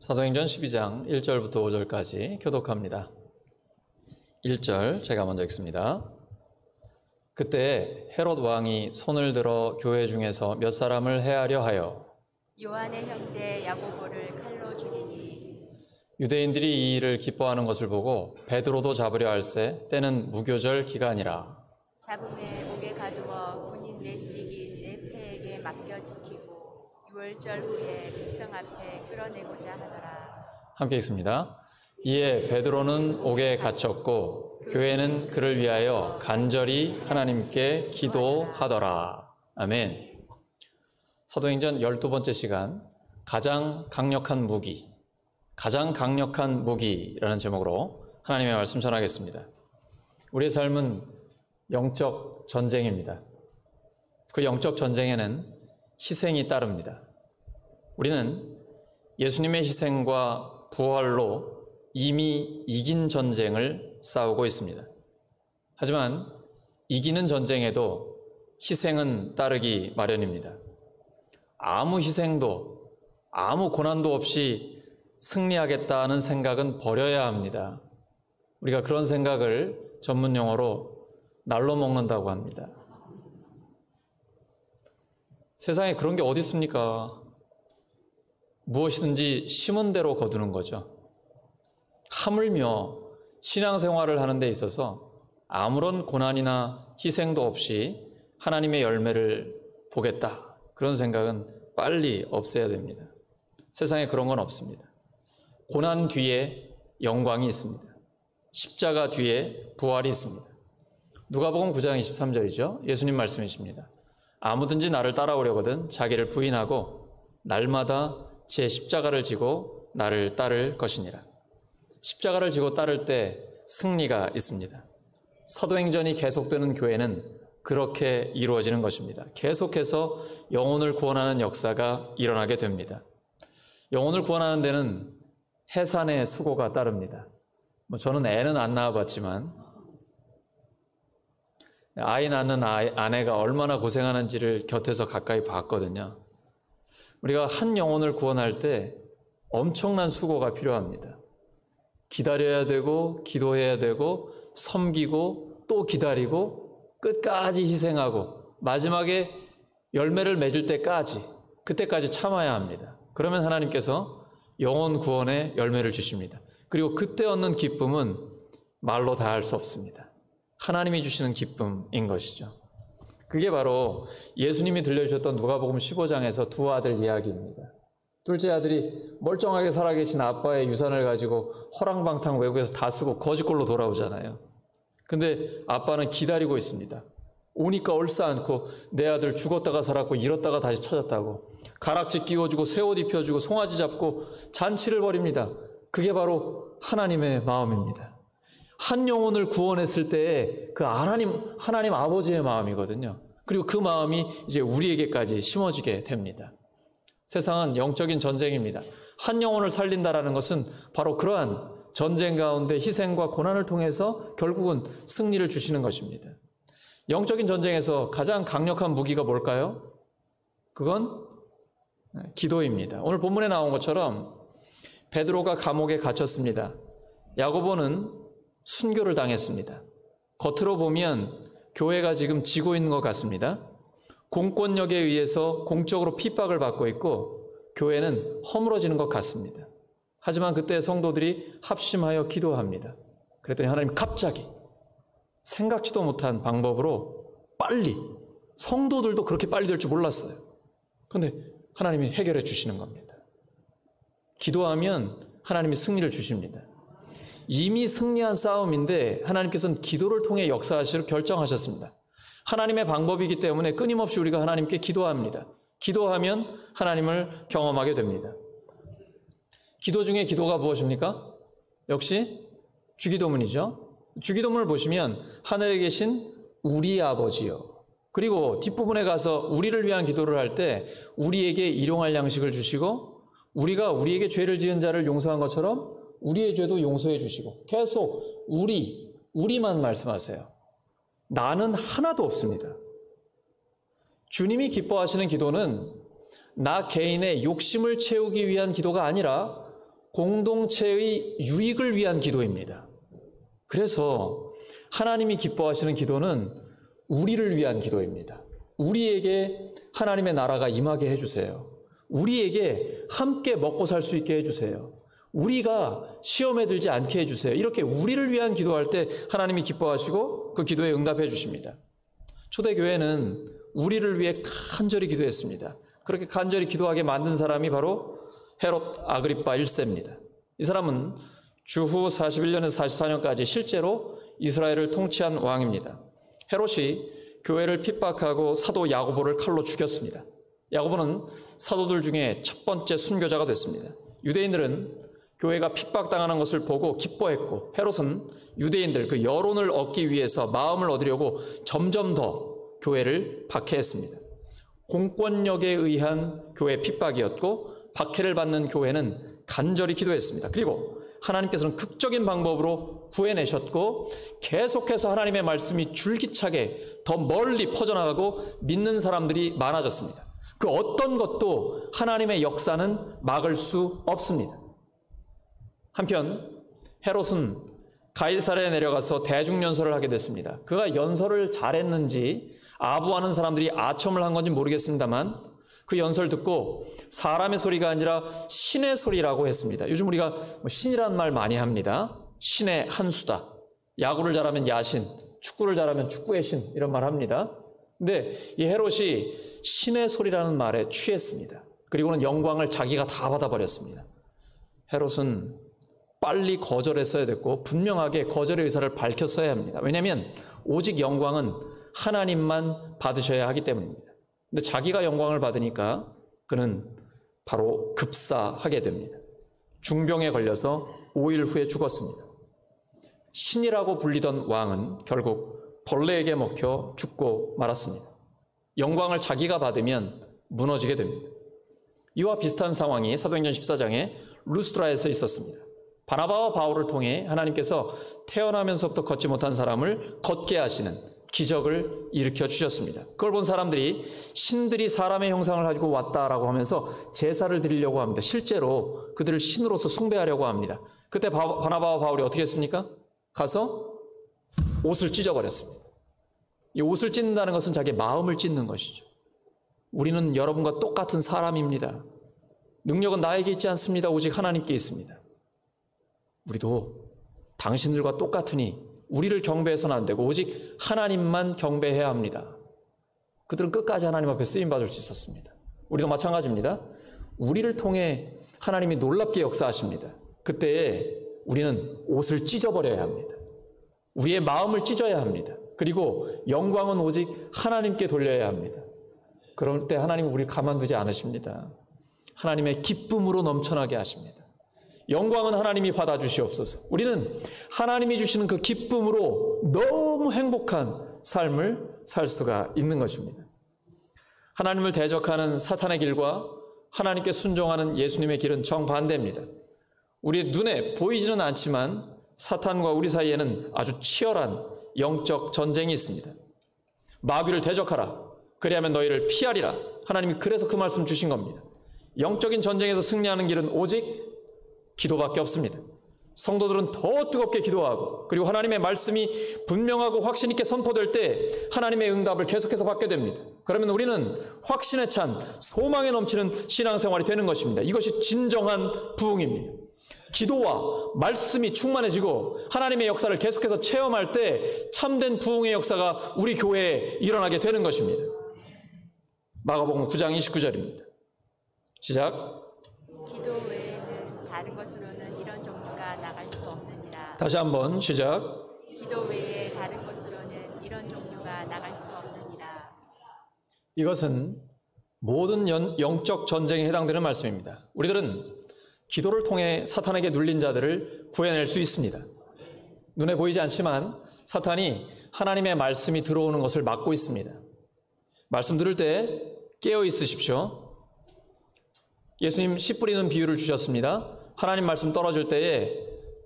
사도행전 12장 1절부터 5절까지 교독합니다. 1절 제가 먼저 읽습니다. 그때 헤롯 왕이 손을 들어 교회 중에서 몇 사람을 해하려 하여 요한의 형제 야고보를 칼로 죽이니 유대인들이 이 일을 기뻐하는 것을 보고 베드로도 잡으려 할세 때는 무교절 기간이라. 잡음에 옥에 가두어 군인 내식인 네페에게 맡겨 지키고 6월절 후에 백성 앞에 끌어내고자 하더라. 함께 읽습니다. 이에 베드로는 옥에 갇혔고 교회는 그를 위하여 간절히 하나님께 기도하더라. 아멘. 사도행전 12번째 시간, 가장 강력한 무기라는 제목으로 하나님의 말씀 전하겠습니다. 우리의 삶은 영적 전쟁입니다. 그 영적 전쟁에는 희생이 따릅니다. 우리는 예수님의 희생과 부활로 이미 이긴 전쟁을 싸우고 있습니다. 하지만 이기는 전쟁에도 희생은 따르기 마련입니다. 아무 희생도, 아무 고난도 없이 승리하겠다는 생각은 버려야 합니다. 우리가 그런 생각을 전문 용어로 날로 먹는다고 합니다. 세상에 그런 게 어디 있습니까? 무엇이든지 심은 대로 거두는 거죠. 하물며 신앙생활을 하는 데 있어서 아무런 고난이나 희생도 없이 하나님의 열매를 보겠다. 그런 생각은 빨리 없애야 됩니다. 세상에 그런 건 없습니다. 고난 뒤에 영광이 있습니다. 십자가 뒤에 부활이 있습니다. 누가복음 9장 23절이죠. 예수님 말씀이십니다. 아무든지 나를 따라오려거든 자기를 부인하고 날마다 제 십자가를 지고 나를 따를 것이니라. 십자가를 지고 따를 때 승리가 있습니다. 사도행전이 계속되는 교회는 그렇게 이루어지는 것입니다. 계속해서 영혼을 구원하는 역사가 일어나게 됩니다. 영혼을 구원하는 데는 해산의 수고가 따릅니다. 저는 애는 안 낳아봤지만 아이 낳는 아내가 얼마나 고생하는지를 곁에서 가까이 봤거든요. 우리가 한 영혼을 구원할 때 엄청난 수고가 필요합니다. 기다려야 되고 기도해야 되고 섬기고 또 기다리고 끝까지 희생하고 마지막에 열매를 맺을 때까지, 그때까지 참아야 합니다. 그러면 하나님께서 영혼 구원의 열매를 주십니다. 그리고 그때 얻는 기쁨은 말로 다 할 수 없습니다. 하나님이 주시는 기쁨인 것이죠. 그게 바로 예수님이 들려주셨던 누가복음 15장에서 두 아들 이야기입니다. 둘째 아들이 멀쩡하게 살아계신 아빠의 유산을 가지고 허랑방탕 외국에서 다 쓰고 거지꼴로 돌아오잖아요. 근데 아빠는 기다리고 있습니다. 오니까 얼싸 안고 내 아들 죽었다가 살았고 잃었다가 다시 찾았다고 가락지 끼워주고 새 옷 입혀주고 송아지 잡고 잔치를 벌입니다. 그게 바로 하나님의 마음입니다. 한 영혼을 구원했을 때의 그 하나님 아버지의 마음이거든요. 그리고 그 마음이 이제 우리에게까지 심어지게 됩니다. 세상은 영적인 전쟁입니다. 한 영혼을 살린다라는 것은 바로 그러한 전쟁 가운데 희생과 고난을 통해서 결국은 승리를 주시는 것입니다. 영적인 전쟁에서 가장 강력한 무기가 뭘까요? 그건 기도입니다. 오늘 본문에 나온 것처럼 베드로가 감옥에 갇혔습니다. 야고보는 순교를 당했습니다. 겉으로 보면 교회가 지금 지고 있는 것 같습니다. 공권력에 의해서 공적으로 핍박을 받고 있고 교회는 허물어지는 것 같습니다. 하지만 그때 성도들이 합심하여 기도합니다. 그랬더니 하나님 갑자기 생각지도 못한 방법으로 빨리, 성도들도 그렇게 빨리 될 줄 몰랐어요. 그런데 하나님이 해결해 주시는 겁니다. 기도하면 하나님이 승리를 주십니다. 이미 승리한 싸움인데 하나님께서는 기도를 통해 역사하시기로 결정하셨습니다. 하나님의 방법이기 때문에 끊임없이 우리가 하나님께 기도합니다. 기도하면 하나님을 경험하게 됩니다. 기도 중에 기도가 무엇입니까? 역시 주기도문이죠. 주기도문을 보시면 하늘에 계신 우리 아버지요. 그리고 뒷부분에 가서 우리를 위한 기도를 할 때 우리에게 일용할 양식을 주시고 우리가 우리에게 죄를 지은 자를 용서한 것처럼 우리의 죄도 용서해 주시고 계속 우리만 말씀하세요. 나는 하나도 없습니다. 주님이 기뻐하시는 기도는 나 개인의 욕심을 채우기 위한 기도가 아니라 공동체의 유익을 위한 기도입니다. 그래서 하나님이 기뻐하시는 기도는 우리를 위한 기도입니다. 우리에게 하나님의 나라가 임하게 해주세요. 우리에게 함께 먹고 살 수 있게 해주세요. 우리가 시험에 들지 않게 해주세요. 이렇게 우리를 위한 기도할 때 하나님이 기뻐하시고 그 기도에 응답해 주십니다. 초대교회는 우리를 위해 간절히 기도했습니다. 그렇게 간절히 기도하게 만든 사람이 바로 헤롯 아그리파 1세입니다. 이 사람은 주후 41년에서 44년까지 실제로 이스라엘을 통치한 왕입니다. 헤롯이 교회를 핍박하고 사도 야고보를 칼로 죽였습니다. 야고보는 사도들 중에 첫 번째 순교자가 됐습니다. 유대인들은 교회가 핍박당하는 것을 보고 기뻐했고, 헤롯은 유대인들 그 여론을 얻기 위해서 마음을 얻으려고 점점 더 교회를 박해했습니다. 공권력에 의한 교회 핍박이었고, 박해를 받는 교회는 간절히 기도했습니다. 그리고 하나님께서는 극적인 방법으로 구해내셨고, 계속해서 하나님의 말씀이 줄기차게 더 멀리 퍼져나가고 믿는 사람들이 많아졌습니다. 그 어떤 것도 하나님의 역사는 막을 수 없습니다. 한편 헤롯은 가이사랴에 내려가서 대중연설을 하게 됐습니다. 그가 연설을 잘했는지 아부하는 사람들이 아첨을 한 건지 모르겠습니다만, 그 연설 듣고 사람의 소리가 아니라 신의 소리라고 했습니다. 요즘 우리가 신이라는 말 많이 합니다. 신의 한 수다. 야구를 잘하면 야신, 축구를 잘하면 축구의 신, 이런 말 합니다. 근데 이 헤롯이 신의 소리라는 말에 취했습니다. 그리고는 영광을 자기가 다 받아버렸습니다. 헤롯은 빨리 거절했어야 됐고 분명하게 거절의 의사를 밝혔어야 합니다. 왜냐하면 오직 영광은 하나님만 받으셔야 하기 때문입니다. 근데 자기가 영광을 받으니까 그는 바로 급사하게 됩니다. 중병에 걸려서 5일 후에 죽었습니다. 신이라고 불리던 왕은 결국 벌레에게 먹혀 죽고 말았습니다. 영광을 자기가 받으면 무너지게 됩니다. 이와 비슷한 상황이 사도행전 14장에 루스드라에서 있었습니다. 바나바와 바울을 통해 하나님께서 태어나면서부터 걷지 못한 사람을 걷게 하시는 기적을 일으켜 주셨습니다. 그걸 본 사람들이 신들이 사람의 형상을 가지고 왔다라고 하면서 제사를 드리려고 합니다. 실제로 그들을 신으로서 숭배하려고 합니다. 그때 바나바와 바울이 어떻게 했습니까? 가서 옷을 찢어버렸습니다. 이 옷을 찢는다는 것은 자기의 마음을 찢는 것이죠. 우리는 여러분과 똑같은 사람입니다. 능력은 나에게 있지 않습니다. 오직 하나님께 있습니다. 우리도 당신들과 똑같으니 우리를 경배해서는 안 되고 오직 하나님만 경배해야 합니다. 그들은 끝까지 하나님 앞에 쓰임받을 수 있었습니다. 우리도 마찬가지입니다. 우리를 통해 하나님이 놀랍게 역사하십니다. 그때에 우리는 옷을 찢어버려야 합니다. 우리의 마음을 찢어야 합니다. 그리고 영광은 오직 하나님께 돌려야 합니다. 그럴 때 하나님은 우리를 가만두지 않으십니다. 하나님의 기쁨으로 넘쳐나게 하십니다. 영광은 하나님이 받아주시옵소서. 우리는 하나님이 주시는 그 기쁨으로 너무 행복한 삶을 살 수가 있는 것입니다. 하나님을 대적하는 사탄의 길과 하나님께 순종하는 예수님의 길은 정반대입니다. 우리의 눈에 보이지는 않지만 사탄과 우리 사이에는 아주 치열한 영적 전쟁이 있습니다. 마귀를 대적하라. 그리하면 너희를 피하리라. 하나님이 그래서 그 말씀 주신 겁니다. 영적인 전쟁에서 승리하는 길은 오직 기도밖에 없습니다. 성도들은 더 뜨겁게 기도하고 그리고 하나님의 말씀이 분명하고 확신 있게 선포될 때 하나님의 응답을 계속해서 받게 됩니다. 그러면 우리는 확신에 찬 소망에 넘치는 신앙생활이 되는 것입니다. 이것이 진정한 부흥입니다. 기도와 말씀이 충만해지고 하나님의 역사를 계속해서 체험할 때 참된 부흥의 역사가 우리 교회에 일어나게 되는 것입니다. 마가복음 9장 29절입니다. 시작. 기도 외에는 다른 것으로는 이런 종류가 나갈 수 없느니라. 다시 한번 시작. 기도 외에 다른 것으로는 이런 종류가 나갈 수 없느니라. 이것은 모든 영적 전쟁에 해당되는 말씀입니다. 우리들은 기도를 통해 사탄에게 눌린 자들을 구해낼 수 있습니다. 눈에 보이지 않지만 사탄이 하나님의 말씀이 들어오는 것을 막고 있습니다. 말씀 들을 때 깨어 있으십시오. 예수님 씨 뿌리는 비유를 주셨습니다. 하나님 말씀 떨어질 때에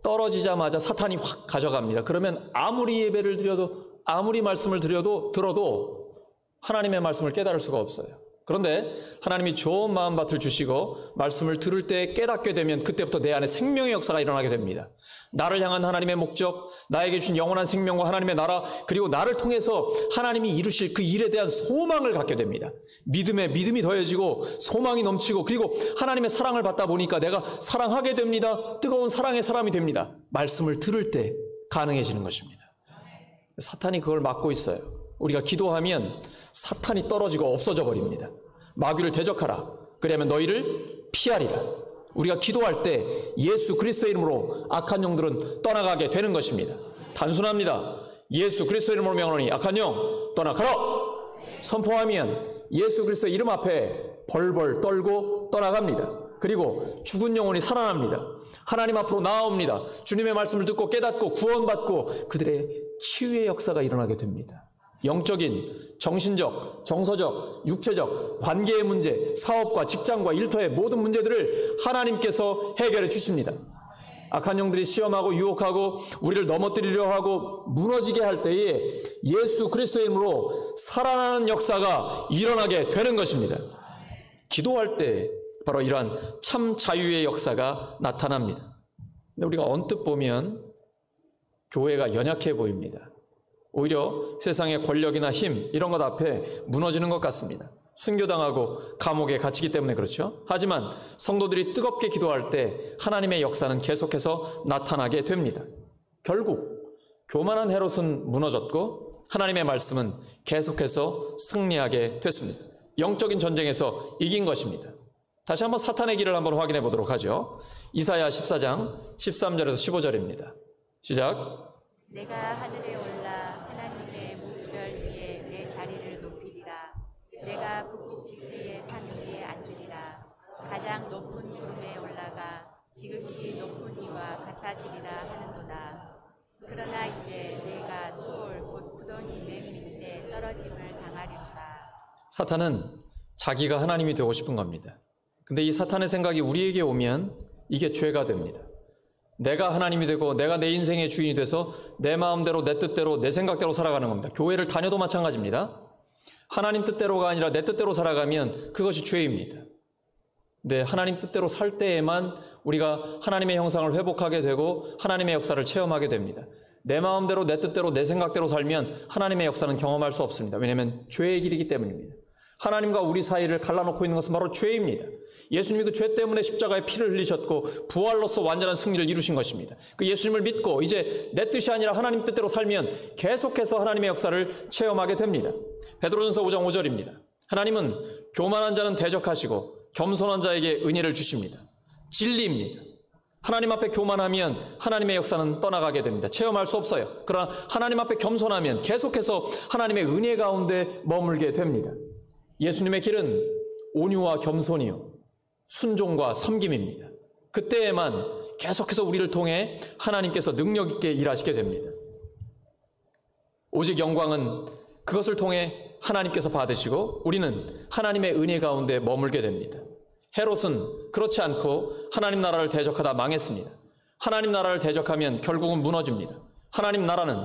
떨어지자마자 사탄이 확 가져갑니다. 그러면 아무리 예배를 드려도 아무리 말씀을 들어도 하나님의 말씀을 깨달을 수가 없어요. 그런데 하나님이 좋은 마음밭을 주시고 말씀을 들을 때 깨닫게 되면 그때부터 내 안에 생명의 역사가 일어나게 됩니다. 나를 향한 하나님의 목적, 나에게 주신 영원한 생명과 하나님의 나라, 그리고 나를 통해서 하나님이 이루실 그 일에 대한 소망을 갖게 됩니다. 믿음이 더해지고 소망이 넘치고, 그리고 하나님의 사랑을 받다 보니까 내가 사랑하게 됩니다. 뜨거운 사랑의 사람이 됩니다. 말씀을 들을 때 가능해지는 것입니다. 사탄이 그걸 막고 있어요. 우리가 기도하면 사탄이 떨어지고 없어져 버립니다. 마귀를 대적하라. 그러면 너희를 피하리라. 우리가 기도할 때 예수 그리스도의 이름으로 악한 영들은 떠나가게 되는 것입니다. 단순합니다. 예수 그리스도의 이름으로 명하노니 악한 영 떠나가라. 선포하면 예수 그리스도의 이름 앞에 벌벌 떨고 떠나갑니다. 그리고 죽은 영혼이 살아납니다. 하나님 앞으로 나아옵니다. 주님의 말씀을 듣고 깨닫고 구원받고 그들의 치유의 역사가 일어나게 됩니다. 영적인, 정신적, 정서적, 육체적, 관계의 문제, 사업과 직장과 일터의 모든 문제들을 하나님께서 해결해 주십니다. 악한 영들이 시험하고 유혹하고 우리를 넘어뜨리려 하고 무너지게 할 때에 예수 그리스도의 이름으로 살아나는 역사가 일어나게 되는 것입니다. 기도할 때 바로 이러한 참 자유의 역사가 나타납니다. 근데 우리가 언뜻 보면 교회가 연약해 보입니다. 오히려 세상의 권력이나 힘 이런 것 앞에 무너지는 것 같습니다. 순교당하고 감옥에 갇히기 때문에 그렇죠. 하지만 성도들이 뜨겁게 기도할 때 하나님의 역사는 계속해서 나타나게 됩니다. 결국 교만한 헤롯은 무너졌고 하나님의 말씀은 계속해서 승리하게 됐습니다. 영적인 전쟁에서 이긴 것입니다. 다시 한번 사탄의 길을 한번 확인해 보도록 하죠. 이사야 14장 13절에서 15절입니다. 시작. 내가 하늘에 올라 하나님의 무별 위에 내 자리를 높이리라. 내가 북극 지폐의 산 위에 앉으리라. 가장 높은 구름에 올라가 지극히 높은 이와 같아지리라 하는도다. 그러나 이제 내가 수월 곧 구덩이 맨 밑에 떨어짐을 당하리로다. 사탄은 자기가 하나님이 되고 싶은 겁니다. 근데 이 사탄의 생각이 우리에게 오면 이게 죄가 됩니다. 내가 하나님이 되고 내가 내 인생의 주인이 돼서 내 마음대로 내 뜻대로 내 생각대로 살아가는 겁니다. 교회를 다녀도 마찬가지입니다. 하나님 뜻대로가 아니라 내 뜻대로 살아가면 그것이 죄입니다. 근데 하나님 뜻대로 살 때에만 우리가 하나님의 형상을 회복하게 되고 하나님의 역사를 체험하게 됩니다. 내 마음대로 내 뜻대로 내 생각대로 살면 하나님의 역사는 경험할 수 없습니다. 왜냐하면 죄의 길이기 때문입니다. 하나님과 우리 사이를 갈라놓고 있는 것은 바로 죄입니다. 예수님이 그 죄 때문에 십자가에 피를 흘리셨고 부활로서 완전한 승리를 이루신 것입니다. 그 예수님을 믿고 이제 내 뜻이 아니라 하나님 뜻대로 살면 계속해서 하나님의 역사를 체험하게 됩니다. 베드로전서 5장 5절입니다. 하나님은 교만한 자는 대적하시고 겸손한 자에게 은혜를 주십니다. 진리입니다. 하나님 앞에 교만하면 하나님의 역사는 떠나가게 됩니다. 체험할 수 없어요. 그러나 하나님 앞에 겸손하면 계속해서 하나님의 은혜 가운데 머물게 됩니다. 예수님의 길은 온유와 겸손이요 순종과 섬김입니다. 그때에만 계속해서 우리를 통해 하나님께서 능력 있게 일하시게 됩니다. 오직 영광은 그것을 통해 하나님께서 받으시고 우리는 하나님의 은혜 가운데 머물게 됩니다. 헤롯은 그렇지 않고 하나님 나라를 대적하다 망했습니다. 하나님 나라를 대적하면 결국은 무너집니다. 하나님 나라는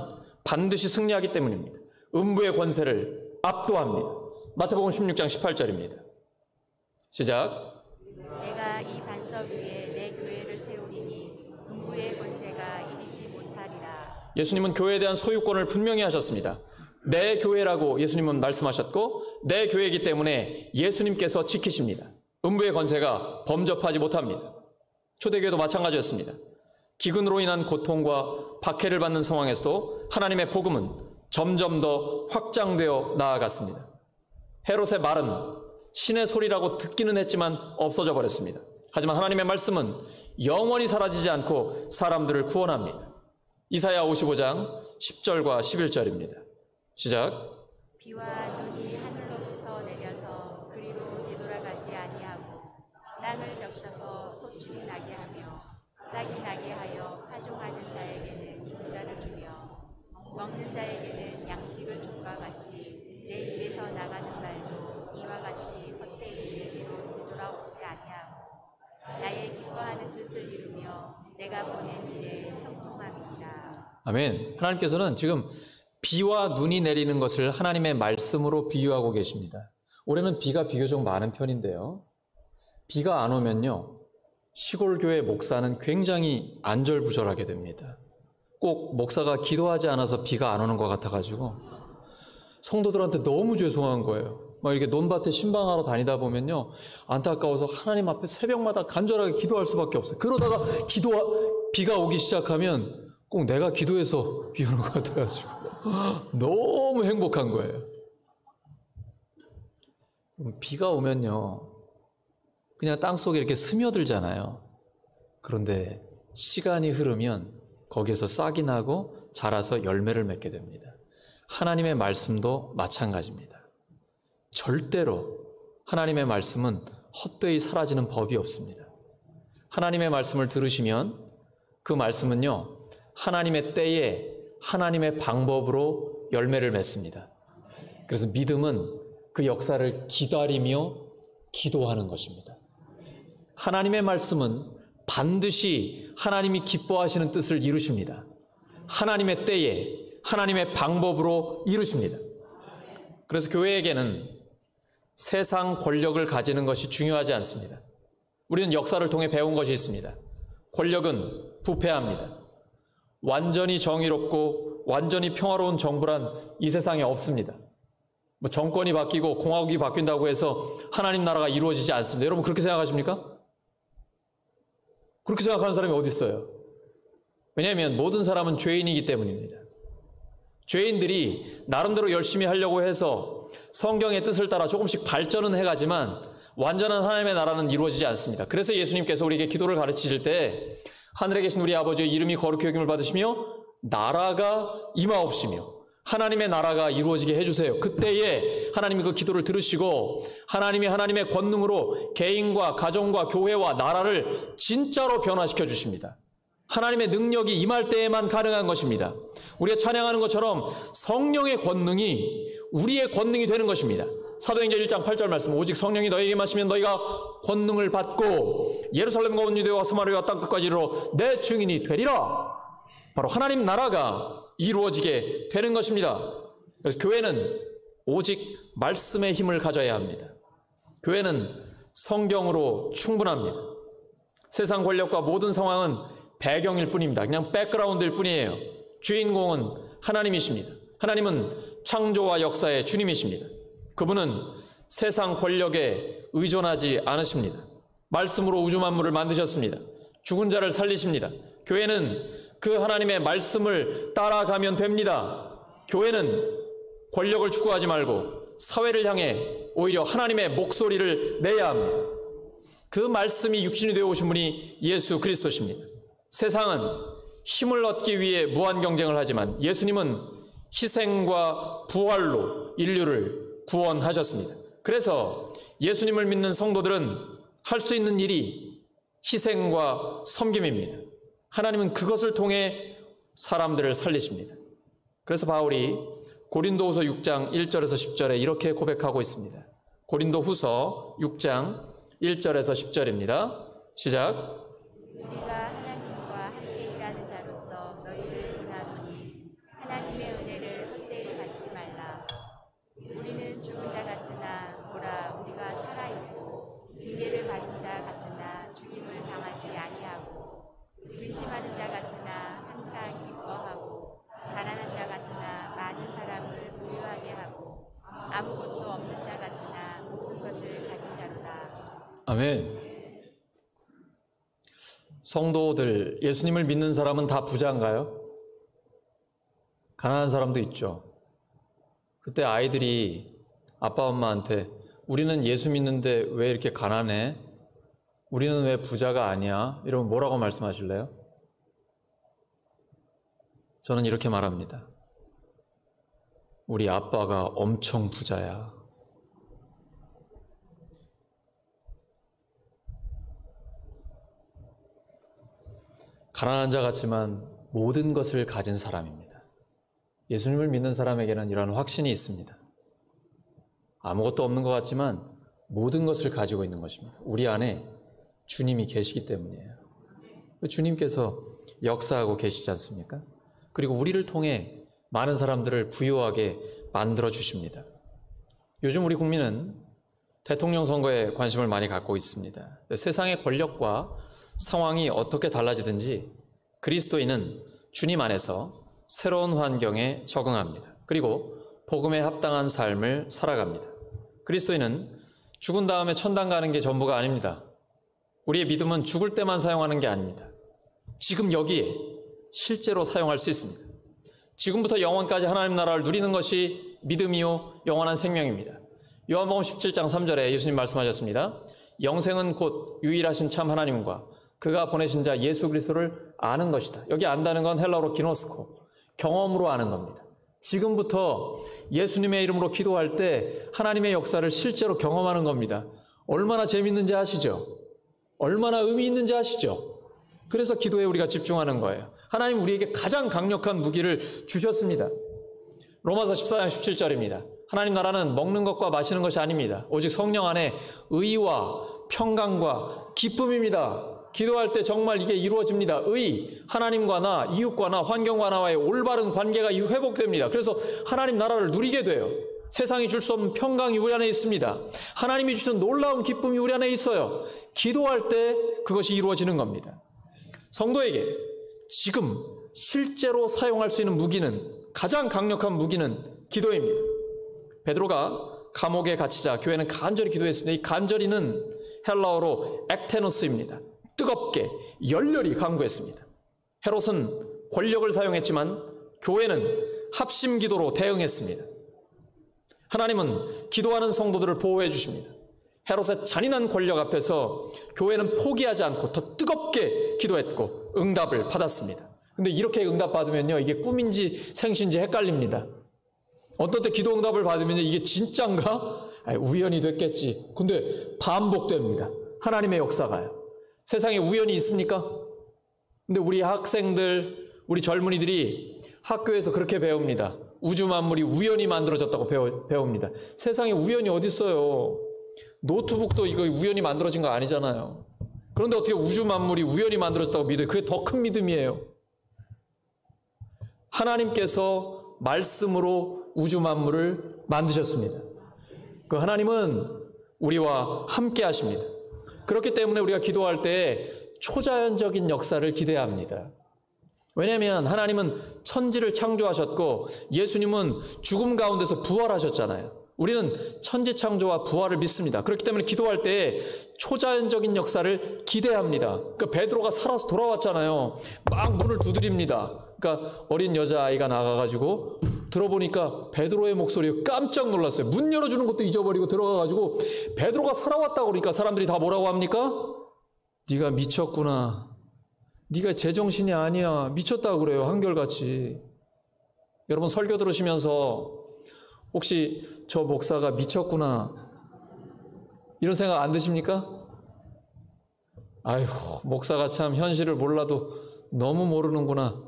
반드시 승리하기 때문입니다. 음부의 권세를 압도합니다. 마태복음 16장 18절입니다. 시작. 내가 이 반석 위에 내 교회를 세우리니 음부의 권세가 이기지 못하리라. 예수님은 교회에 대한 소유권을 분명히 하셨습니다. 내 교회라고 예수님은 말씀하셨고 내 교회이기 때문에 예수님께서 지키십니다. 음부의 권세가 범접하지 못합니다. 초대교회도 마찬가지였습니다. 기근으로 인한 고통과 박해를 받는 상황에서도 하나님의 복음은 점점 더 확장되어 나아갔습니다. 헤롯의 말은 신의 소리라고 듣기는 했지만 없어져 버렸습니다. 하지만 하나님의 말씀은 영원히 사라지지 않고 사람들을 구원합니다. 이사야 55장 10절과 11절입니다. 시작. 비와 눈이 하늘로부터 내려서 그리로 되돌아가지 아니하고 땅을 적셔서 소출이 나게 하며 싹이 나게 하여 파종하는 자에게는 종자를 주며 먹는 자에게는 양식을 줌과 같이 내 입에서 나가는 말도 이와 같이 헛되이 내게로 되돌아오지 아니하고 나의 기뻐하는 뜻을 이루며 내가 보낸 일에 형통함이니라. 아멘. 하나님께서는 지금 비와 눈이 내리는 것을 하나님의 말씀으로 비유하고 계십니다. 올해는 비가 비교적 많은 편인데요. 비가 안 오면요, 시골 교회 목사는 굉장히 안절부절하게 됩니다. 꼭 목사가 기도하지 않아서 비가 안 오는 것 같아가지고 성도들한테 너무 죄송한 거예요. 막 이렇게 논밭에 신방하러 다니다 보면요, 안타까워서 하나님 앞에 새벽마다 간절하게 기도할 수밖에 없어요. 그러다가 비가 오기 시작하면 꼭 내가 기도해서 비 오는 것 같아가지고 너무 행복한 거예요. 비가 오면요, 그냥 땅속에 이렇게 스며들잖아요. 그런데 시간이 흐르면 거기에서 싹이 나고 자라서 열매를 맺게 됩니다. 하나님의 말씀도 마찬가지입니다. 절대로 하나님의 말씀은 헛되이 사라지는 법이 없습니다. 하나님의 말씀을 들으시면 그 말씀은요, 하나님의 때에 하나님의 방법으로 열매를 맺습니다. 그래서 믿음은 그 역사를 기다리며 기도하는 것입니다. 하나님의 말씀은 반드시 하나님이 기뻐하시는 뜻을 이루십니다. 하나님의 때에 하나님의 방법으로 이루십니다. 그래서 교회에게는 세상 권력을 가지는 것이 중요하지 않습니다. 우리는 역사를 통해 배운 것이 있습니다. 권력은 부패합니다. 완전히 정의롭고 완전히 평화로운 정부란 이 세상에 없습니다. 정권이 바뀌고 공화국이 바뀐다고 해서 하나님 나라가 이루어지지 않습니다. 여러분 그렇게 생각하십니까? 그렇게 생각하는 사람이 어디 있어요? 왜냐하면 모든 사람은 죄인이기 때문입니다. 죄인들이 나름대로 열심히 하려고 해서 성경의 뜻을 따라 조금씩 발전은 해가지만 완전한 하나님의 나라는 이루어지지 않습니다. 그래서 예수님께서 우리에게 기도를 가르치실 때 하늘에 계신 우리 아버지의 이름이 거룩히 여김을 받으시며 나라가 임하옵시며 하나님의 나라가 이루어지게 해주세요. 그때에 하나님이 그 기도를 들으시고 하나님이 하나님의 권능으로 개인과 가정과 교회와 나라를 진짜로 변화시켜 주십니다. 하나님의 능력이 임할 때에만 가능한 것입니다. 우리가 찬양하는 것처럼 성령의 권능이 우리의 권능이 되는 것입니다. 사도행전 1장 8절 말씀, 오직 성령이 너희에게 임하시면 너희가 권능을 받고 예루살렘과 온 유대와 사마리아와 땅끝까지 이르러 내 증인이 되리라. 바로 하나님 나라가 이루어지게 되는 것입니다. 그래서 교회는 오직 말씀의 힘을 가져야 합니다. 교회는 성경으로 충분합니다. 세상 권력과 모든 상황은 배경일 뿐입니다. 그냥 백그라운드일 뿐이에요. 주인공은 하나님이십니다. 하나님은 창조와 역사의 주님이십니다. 그분은 세상 권력에 의존하지 않으십니다. 말씀으로 우주 만물을 만드셨습니다. 죽은 자를 살리십니다. 교회는 그 하나님의 말씀을 따라가면 됩니다. 교회는 권력을 추구하지 말고 사회를 향해 오히려 하나님의 목소리를 내야 합니다. 그 말씀이 육신이 되어 오신 분이 예수 그리스도십니다. 세상은 힘을 얻기 위해 무한 경쟁을 하지만 예수님은 희생과 부활로 인류를 구원하셨습니다. 그래서 예수님을 믿는 성도들은 할 수 있는 일이 희생과 섬김입니다. 하나님은 그것을 통해 사람들을 살리십니다. 그래서 바울이 고린도후서 6장 1절에서 10절에 이렇게 고백하고 있습니다. 고린도후서 6장 1절에서 10절입니다. 시작. 우리가 하나님과 함께 일하는 자로서 너희를 권하노니 하나님의 은혜를 헛되이 받지 말라. 우리는 죽은 자 같으나 보라 우리가 살아있고 징계를 받은 자 같으나 죽임을 당하지 아니하고 근심하는 자 같으나 항상 기뻐하고 가난한 자 같으나 많은 사람을 부유하게 하고 아무것도 없는 자 같으나 모든 것을 가진 자로다. 아멘. 성도들, 예수님을 믿는 사람은 다 부자인가요? 가난한 사람도 있죠. 그때 아이들이 아빠 엄마한테 우리는 예수 믿는데 왜 이렇게 가난해? 우리는 왜 부자가 아니야? 이러면 뭐라고 말씀하실래요? 저는 이렇게 말합니다. 우리 아빠가 엄청 부자야. 가난한 자 같지만 모든 것을 가진 사람입니다. 예수님을 믿는 사람에게는 이런 확신이 있습니다. 아무것도 없는 것 같지만 모든 것을 가지고 있는 것입니다. 우리 안에 주님이 계시기 때문이에요. 주님께서 역사하고 계시지 않습니까? 그리고 우리를 통해 많은 사람들을 부유하게 만들어 주십니다. 요즘 우리 국민은 대통령 선거에 관심을 많이 갖고 있습니다. 세상의 권력과 상황이 어떻게 달라지든지 그리스도인은 주님 안에서 새로운 환경에 적응합니다. 그리고 복음에 합당한 삶을 살아갑니다. 그리스도인은 죽은 다음에 천당 가는 게 전부가 아닙니다. 우리의 믿음은 죽을 때만 사용하는 게 아닙니다. 지금 여기에 실제로 사용할 수 있습니다. 지금부터 영원까지 하나님 나라를 누리는 것이 믿음이요 영원한 생명입니다. 요한복음 17장 3절에 예수님 말씀하셨습니다. 영생은 곧 유일하신 참 하나님과 그가 보내신 자 예수 그리스도를 아는 것이다. 여기 안다는 건 헬라어로 기노스코, 경험으로 아는 겁니다. 지금부터 예수님의 이름으로 기도할 때 하나님의 역사를 실제로 경험하는 겁니다. 얼마나 재밌는지 아시죠? 얼마나 의미 있는지 아시죠? 그래서 기도에 우리가 집중하는 거예요. 하나님 우리에게 가장 강력한 무기를 주셨습니다. 로마서 14장 17절입니다. 하나님 나라는 먹는 것과 마시는 것이 아닙니다. 오직 성령 안에 의와 평강과 기쁨입니다. 기도할 때 정말 이게 이루어집니다. 의, 하나님과 나, 이웃과 나, 환경과 나와의 올바른 관계가 회복됩니다. 그래서 하나님 나라를 누리게 돼요. 세상이 줄 수 없는 평강이 우리 안에 있습니다. 하나님이 주신 놀라운 기쁨이 우리 안에 있어요. 기도할 때 그것이 이루어지는 겁니다. 성도에게 지금 실제로 사용할 수 있는 무기는, 가장 강력한 무기는 기도입니다. 베드로가 감옥에 갇히자 교회는 간절히 기도했습니다. 이 간절히는 헬라어로 액테노스입니다. 뜨겁게 열렬히 간구했습니다. 헤롯은 권력을 사용했지만 교회는 합심 기도로 대응했습니다. 하나님은 기도하는 성도들을 보호해 주십니다. 헤롯의 잔인한 권력 앞에서 교회는 포기하지 않고 더 뜨겁게 기도했고 응답을 받았습니다. 근데 이렇게 응답받으면요, 이게 꿈인지 생신지 헷갈립니다. 어떤 때 기도 응답을 받으면 이게 진짠가? 우연이 됐겠지. 근데 반복됩니다. 하나님의 역사가요. 세상에 우연이 있습니까? 근데 우리 학생들, 우리 젊은이들이 학교에서 그렇게 배웁니다. 우주 만물이 우연히 만들어졌다고 배웁니다. 세상에 우연이 어디 있어요? 노트북도 이거 우연히 만들어진 거 아니잖아요. 그런데 어떻게 우주 만물이 우연히 만들어졌다고 믿어요? 그게 더 큰 믿음이에요. 하나님께서 말씀으로 우주 만물을 만드셨습니다. 그 하나님은 우리와 함께 하십니다. 그렇기 때문에 우리가 기도할 때 초자연적인 역사를 기대합니다. 왜냐하면 하나님은 천지를 창조하셨고 예수님은 죽음 가운데서 부활하셨잖아요. 우리는 천지 창조와 부활을 믿습니다. 그렇기 때문에 기도할 때 초자연적인 역사를 기대합니다. 그러니까 베드로가 살아서 돌아왔잖아요. 막 문을 두드립니다. 그러니까 어린 여자아이가 나가가지고 들어보니까 베드로의 목소리에 깜짝 놀랐어요. 문 열어주는 것도 잊어버리고 들어가가지고 베드로가 살아왔다고 그러니까 사람들이 다 뭐라고 합니까? 네가 미쳤구나. 네가 제정신이 아니야. 미쳤다고 그래요. 한결같이. 여러분 설교 들으시면서 혹시 저 목사가 미쳤구나 이런 생각 안 드십니까? 아이고 목사가 참 현실을 몰라도 너무 모르는구나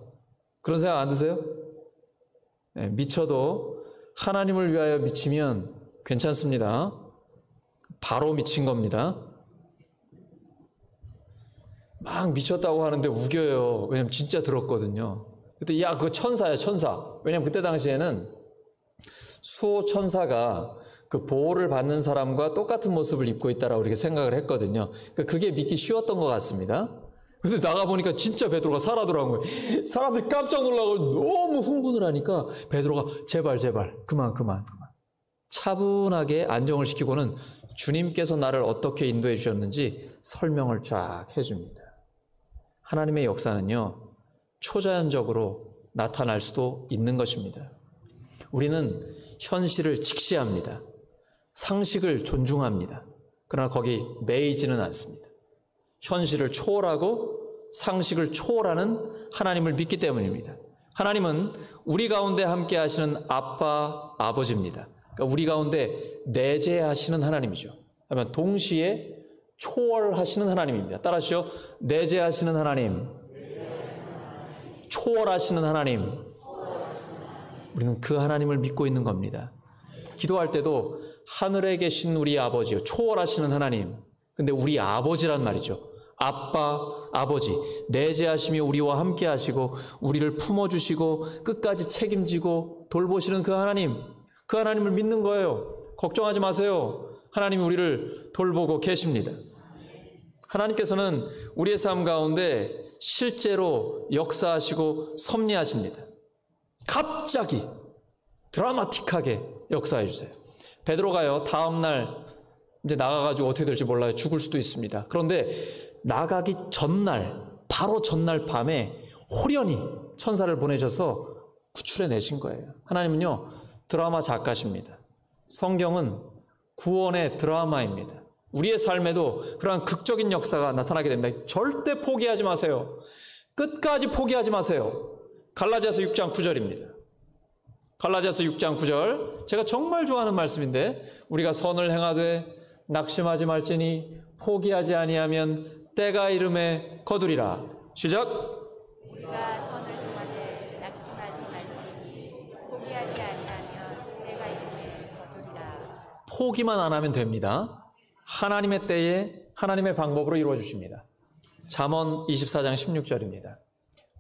그런 생각 안 드세요? 네, 미쳐도 하나님을 위하여 미치면 괜찮습니다. 바로 미친 겁니다. 막 미쳤다고 하는데 우겨요. 왜냐면 진짜 들었거든요. 그때 야 그거 천사야 천사. 왜냐면 그때 당시에는 수호 천사가 그 보호를 받는 사람과 똑같은 모습을 입고 있다라고 이렇게 생각을 했거든요. 그러니까 그게 믿기 쉬웠던 것 같습니다. 근데 나가보니까 진짜 베드로가 살아돌아온 거예요. 사람들이 깜짝 놀라고 너무 흥분을 하니까 베드로가 제발 그만 차분하게 안정을 시키고는 주님께서 나를 어떻게 인도해 주셨는지 설명을 쫙 해줍니다. 하나님의 역사는요 초자연적으로 나타날 수도 있는 것입니다. 우리는 현실을 직시합니다. 상식을 존중합니다. 그러나 거기 매이지는 않습니다. 현실을 초월하고 상식을 초월하는 하나님을 믿기 때문입니다. 하나님은 우리 가운데 함께 하시는 아빠, 아버지입니다. 그러니까 우리 가운데 내재하시는 하나님이죠. 하지만 동시에 초월하시는 하나님입니다. 따라하시죠. 내재하시는 하나님, 초월하시는 하나님. 우리는 그 하나님을 믿고 있는 겁니다. 기도할 때도 하늘에 계신 우리 아버지요, 초월하시는 하나님. 근데 우리 아버지란 말이죠. 아빠, 아버지, 내재하시며 우리와 함께 하시고 우리를 품어주시고 끝까지 책임지고 돌보시는 그 하나님, 그 하나님을 믿는 거예요. 걱정하지 마세요. 하나님이 우리를 돌보고 계십니다. 하나님께서는 우리의 삶 가운데 실제로 역사하시고 섭리하십니다. 갑자기 드라마틱하게 역사해 주세요. 베드로가요, 다음날 이제 나가가지고 어떻게 될지 몰라요. 죽을 수도 있습니다. 그런데 나가기 전날, 바로 전날 밤에 호련히 천사를 보내셔서 구출해내신 거예요. 하나님은요, 드라마 작가십니다. 성경은 구원의 드라마입니다. 우리의 삶에도 그러한 극적인 역사가 나타나게 됩니다. 절대 포기하지 마세요. 끝까지 포기하지 마세요. 갈라디아서 6장 9절입니다. 갈라디아서 6장 9절, 제가 정말 좋아하는 말씀인데, 우리가 선을 행하되 낙심하지 말지니 포기하지 아니하면 때가 이름에 거두리라. 시작. 우리가 선을 행하되 낙심하지 말지니 포기하지 아니하면 때가 이름에 거두리라. 포기만 안 하면 됩니다. 하나님의 때에 하나님의 방법으로 이루어 주십니다. 잠언 24장 16절입니다.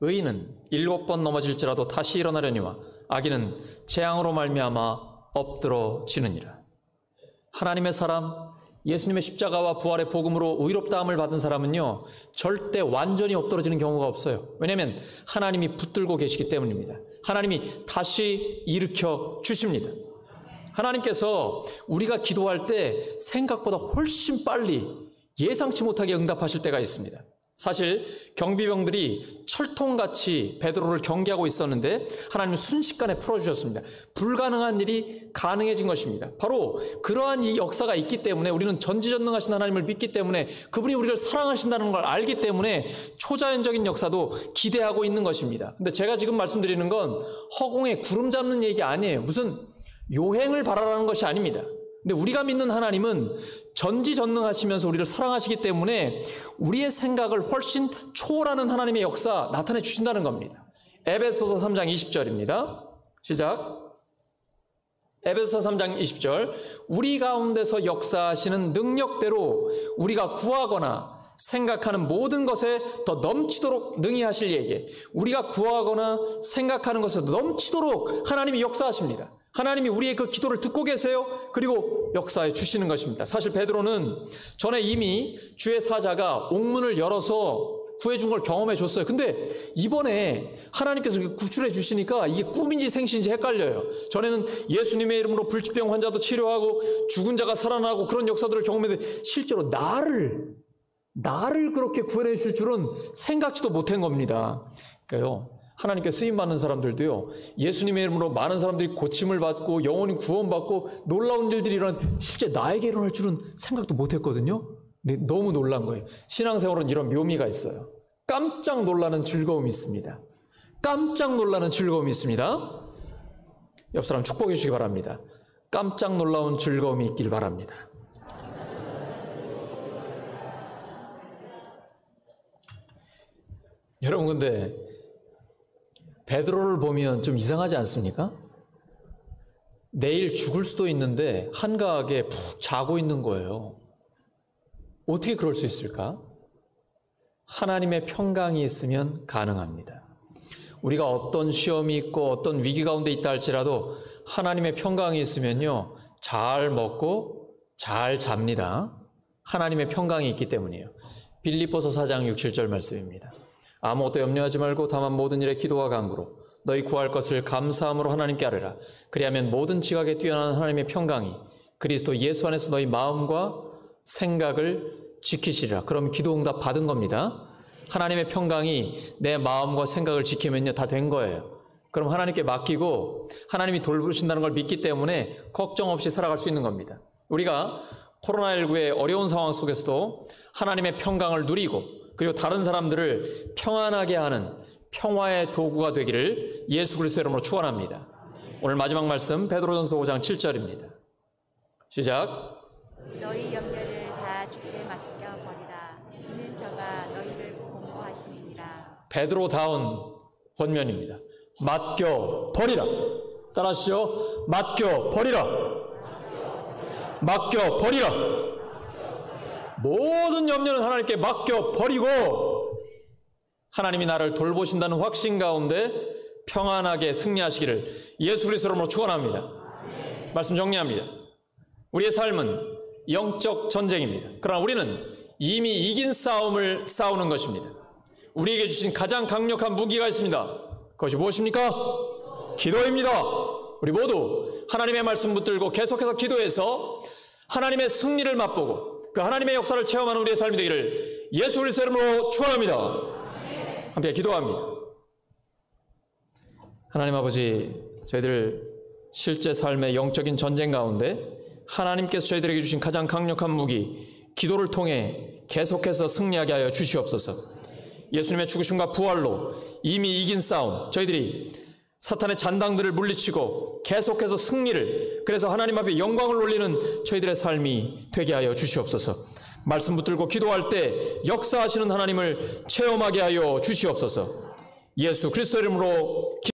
의인은 7번 넘어질지라도 다시 일어나려니와 악인은 재앙으로 말미암아 엎드러지느니라. 하나님의 사람, 예수님의 십자가와 부활의 복음으로 의롭다함을 받은 사람은요, 절대 완전히 엎드러지는 경우가 없어요. 왜냐하면 하나님이 붙들고 계시기 때문입니다. 하나님이 다시 일으켜 주십니다. 하나님께서 우리가 기도할 때 생각보다 훨씬 빨리 예상치 못하게 응답하실 때가 있습니다. 사실 경비병들이 철통같이 베드로를 경계하고 있었는데 하나님은 순식간에 풀어주셨습니다. 불가능한 일이 가능해진 것입니다. 바로 그러한 이 역사가 있기 때문에 우리는 전지전능하신 하나님을 믿기 때문에 그분이 우리를 사랑하신다는 걸 알기 때문에 초자연적인 역사도 기대하고 있는 것입니다. 근데 제가 지금 말씀드리는 건 허공에 구름 잡는 얘기 아니에요. 무슨 요행을 바라라는 것이 아닙니다. 근데 우리가 믿는 하나님은 전지전능하시면서 우리를 사랑하시기 때문에 우리의 생각을 훨씬 초월하는 하나님의 역사 나타내 주신다는 겁니다. 에베소서 3장 20절입니다. 시작. 에베소서 3장 20절. 우리 가운데서 역사하시는 능력대로 우리가 구하거나 생각하는 모든 것에 더 넘치도록 능히 하실 얘기. 우리가 구하거나 생각하는 것에 더 넘치도록 하나님이 역사하십니다. 하나님이 우리의 그 기도를 듣고 계세요. 그리고 역사해 주시는 것입니다. 사실 베드로는 전에 이미 주의 사자가 옥문을 열어서 구해준 걸 경험해 줬어요. 근데 이번에 하나님께서 구출해 주시니까 이게 꿈인지 생시인지 헷갈려요. 전에는 예수님의 이름으로 불치병 환자도 치료하고 죽은 자가 살아나고 그런 역사들을 경험했는데 실제로 나를 그렇게 구원해 주실 줄은 생각지도 못한 겁니다. 그러니까요, 하나님께 쓰임받는 사람들도요, 예수님의 이름으로 많은 사람들이 고침을 받고 영혼이 구원받고 놀라운 일들이 실제 나에게 일어날 줄은 생각도 못했거든요. 근데 너무 놀란 거예요. 신앙생활은 이런 묘미가 있어요. 깜짝 놀라는 즐거움이 있습니다. 깜짝 놀라는 즐거움이 있습니다. 옆 사람 축복해 주시기 바랍니다. 깜짝 놀라운 즐거움이 있길 바랍니다. 여러분, 근데 베드로를 보면 좀 이상하지 않습니까? 내일 죽을 수도 있는데 한가하게 푹 자고 있는 거예요. 어떻게 그럴 수 있을까? 하나님의 평강이 있으면 가능합니다. 우리가 어떤 시험이 있고 어떤 위기 가운데 있다 할지라도 하나님의 평강이 있으면요, 잘 먹고 잘 잡니다. 하나님의 평강이 있기 때문이에요. 빌립보서 4장 6, 7절 말씀입니다. 아무것도 염려하지 말고 다만 모든 일에 기도와 간구로 너희 구할 것을 감사함으로 하나님께 아뢰라. 그리하면 모든 지각에 뛰어난 하나님의 평강이 그리스도 예수 안에서 너희 마음과 생각을 지키시리라. 그럼 기도 응답 받은 겁니다. 하나님의 평강이 내 마음과 생각을 지키면요, 다 된 거예요. 그럼 하나님께 맡기고 하나님이 돌보신다는 걸 믿기 때문에 걱정 없이 살아갈 수 있는 겁니다. 우리가 코로나19의 어려운 상황 속에서도 하나님의 평강을 누리고 그리고 다른 사람들을 평안하게 하는 평화의 도구가 되기를 예수 그리스도의 이름으로 축원합니다. 오늘 마지막 말씀 베드로전서 5장 7절입니다. 시작. 너희 염려를 다 주께 맡겨버리라. 이는 저가 너희를 공포하시니라. 베드로다운 권면입니다. 맡겨버리라. 따라하시죠. 맡겨버리라. 맡겨버리라. 모든 염려는 하나님께 맡겨버리고 하나님이 나를 돌보신다는 확신 가운데 평안하게 승리하시기를 예수 그리스도로 축원합니다. 말씀 정리합니다. 우리의 삶은 영적 전쟁입니다. 그러나 우리는 이미 이긴 싸움을 싸우는 것입니다. 우리에게 주신 가장 강력한 무기가 있습니다. 그것이 무엇입니까? 기도입니다. 우리 모두 하나님의 말씀 붙들고 계속해서 기도해서 하나님의 승리를 맛보고 그 하나님의 역사를 체험하는 우리의 삶이 되기를 예수 그리스도 이름으로 축원합니다. 함께 기도합니다. 하나님 아버지, 저희들 실제 삶의 영적인 전쟁 가운데 하나님께서 저희들에게 주신 가장 강력한 무기 기도를 통해 계속해서 승리하게 하여 주시옵소서. 예수님의 죽으심과 부활로 이미 이긴 싸움, 저희들이 사탄의 잔당들을 물리치고 계속해서 승리를, 그래서 하나님 앞에 영광을 올리는 저희들의 삶이 되게 하여 주시옵소서. 말씀 붙들고 기도할 때 역사하시는 하나님을 체험하게 하여 주시옵소서. 예수 그리스도 이름으로